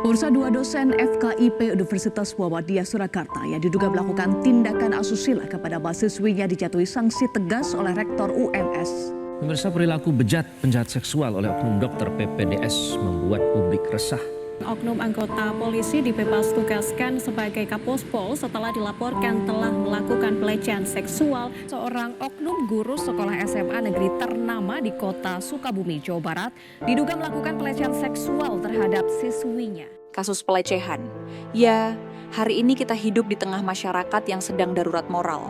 Pemirsa, dua dosen FKIP Universitas Muhammadiyah Surakarta yang diduga melakukan tindakan asusila kepada mahasiswinya dijatuhi sanksi tegas oleh Rektor UMS. Pemirsa, perilaku bejat penjahat seksual oleh oknum dokter PPDS membuat publik resah. Oknum anggota polisi dibebas tugaskan sebagai Kapospol setelah dilaporkan telah melakukan pelecehan seksual seorang oknum guru sekolah SMA negeri ternama di kota Sukabumi, Jawa Barat, diduga melakukan pelecehan seksual terhadap siswinya. Kasus pelecehan. Ya, hari ini kita hidup di tengah masyarakat yang sedang darurat moral.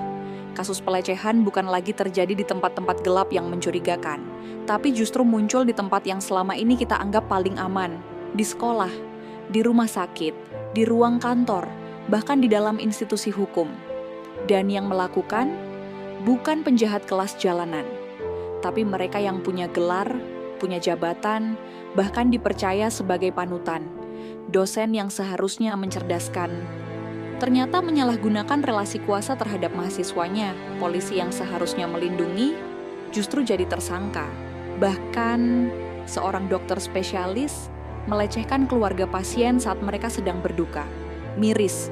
Kasus pelecehan bukan lagi terjadi di tempat-tempat gelap yang mencurigakan, tapi justru muncul di tempat yang selama ini kita anggap paling aman, di sekolah, di rumah sakit, di ruang kantor, bahkan di dalam institusi hukum. Dan yang melakukan bukan penjahat kelas jalanan, tapi mereka yang punya gelar, punya jabatan, bahkan dipercaya sebagai panutan. Dosen yang seharusnya mencerdaskan, ternyata menyalahgunakan relasi kuasa terhadap mahasiswanya. Polisi yang seharusnya melindungi, justru jadi tersangka. Bahkan seorang dokter spesialis melecehkan keluarga pasien saat mereka sedang berduka. Miris,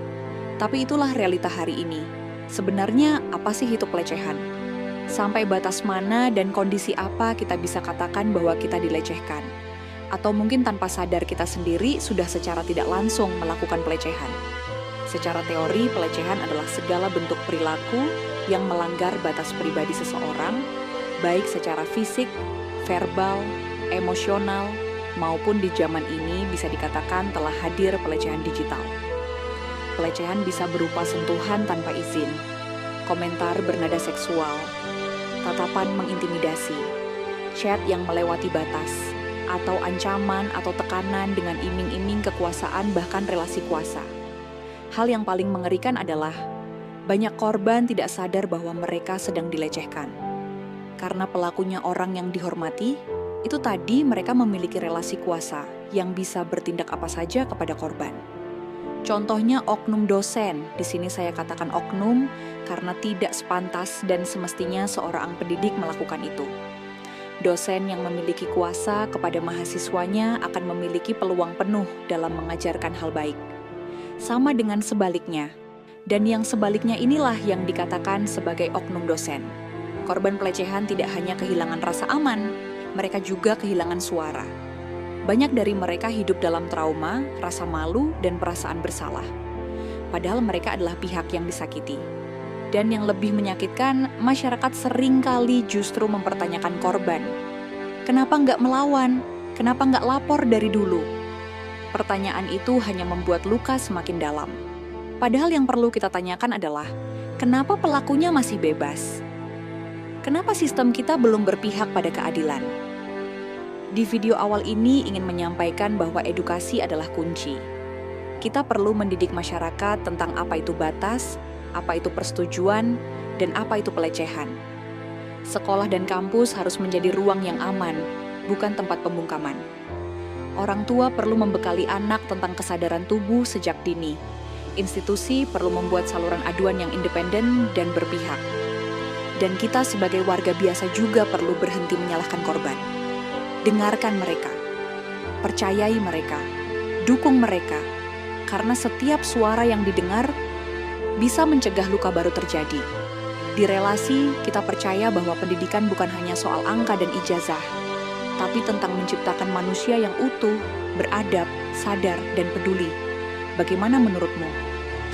tapi itulah realita hari ini. Sebenarnya apa sih itu pelecehan? Sampai batas mana dan kondisi apa kita bisa katakan bahwa kita dilecehkan? Atau mungkin tanpa sadar kita sendiri sudah secara tidak langsung melakukan pelecehan. Secara teori, pelecehan adalah segala bentuk perilaku yang melanggar batas pribadi seseorang, baik secara fisik, verbal, emosional, maupun di zaman ini bisa dikatakan telah hadir pelecehan digital. Pelecehan bisa berupa sentuhan tanpa izin, komentar bernada seksual, tatapan mengintimidasi, chat yang melewati batas, atau ancaman atau tekanan dengan iming-iming kekuasaan bahkan relasi kuasa. Hal yang paling mengerikan adalah banyak korban tidak sadar bahwa mereka sedang dilecehkan. Karena pelakunya orang yang dihormati, itu tadi mereka memiliki relasi kuasa yang bisa bertindak apa saja kepada korban. Contohnya oknum dosen, di sini saya katakan oknum karena tidak sepantas dan semestinya seorang pendidik melakukan itu. Dosen yang memiliki kuasa kepada mahasiswanya akan memiliki peluang penuh dalam mengajarkan hal baik. Sama dengan sebaliknya, dan yang sebaliknya inilah yang dikatakan sebagai oknum dosen. Korban pelecehan tidak hanya kehilangan rasa aman, mereka juga kehilangan suara. Banyak dari mereka hidup dalam trauma, rasa malu, dan perasaan bersalah. Padahal mereka adalah pihak yang disakiti. Dan yang lebih menyakitkan, masyarakat seringkali justru mempertanyakan korban. Kenapa nggak melawan? Kenapa nggak lapor dari dulu? Pertanyaan itu hanya membuat luka semakin dalam. Padahal yang perlu kita tanyakan adalah, kenapa pelakunya masih bebas? Kenapa sistem kita belum berpihak pada keadilan? Di video awal ini ingin menyampaikan bahwa edukasi adalah kunci. Kita perlu mendidik masyarakat tentang apa itu batas, apa itu persetujuan, dan apa itu pelecehan. Sekolah dan kampus harus menjadi ruang yang aman, bukan tempat pembungkaman. Orang tua perlu membekali anak tentang kesadaran tubuh sejak dini. Institusi perlu membuat saluran aduan yang independen dan berpihak. Dan kita sebagai warga biasa juga perlu berhenti menyalahkan korban. Dengarkan mereka, percayai mereka, dukung mereka, karena setiap suara yang didengar bisa mencegah luka baru terjadi. Di relasi, kita percaya bahwa pendidikan bukan hanya soal angka dan ijazah, tapi tentang menciptakan manusia yang utuh, beradab, sadar, dan peduli. Bagaimana menurutmu?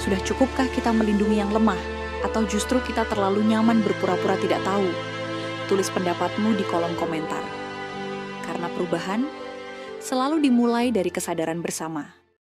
Sudah cukupkah kita melindungi yang lemah? Atau justru kita terlalu nyaman berpura-pura tidak tahu? Tulis pendapatmu di kolom komentar. Karena perubahan selalu dimulai dari kesadaran bersama.